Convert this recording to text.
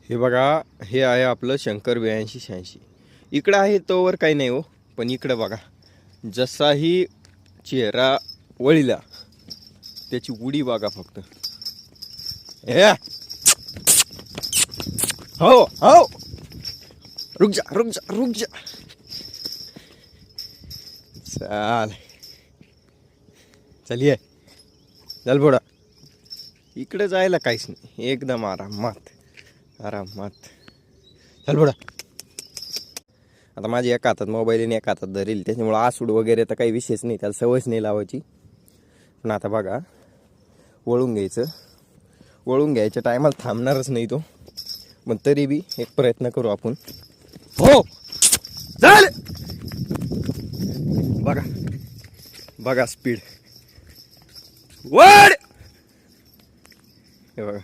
हे बघा, हे आहे आपलं शंकर 8286. इकडं आहे तोवर काही नाही हो, पण इकडं बघा, जसाही चेहरा वळीला त्याची उडी बघा फक्त. ए हो हो, रुक जा रुक जा रुक जा. चाल चलिए, चल बोडा. इकडे जायला काहीच नाही, एकदम आरामात आरामात. चल बोडा. आता माझ्या एका हातात मोबाईल आणि एका हातात धरेल, त्याच्यामुळं आसूड वगैरे तर काही विशेष नाही, त्याला सवयच नाही लावायची. पण आता बघा, वळून घ्यायचं. वळून घ्यायच्या टायमाला थांबणारच नाही तो, पण तरी बी एक प्रयत्न करू आपण. हो चल. बघा बघा स्पीड वड. हे बघा.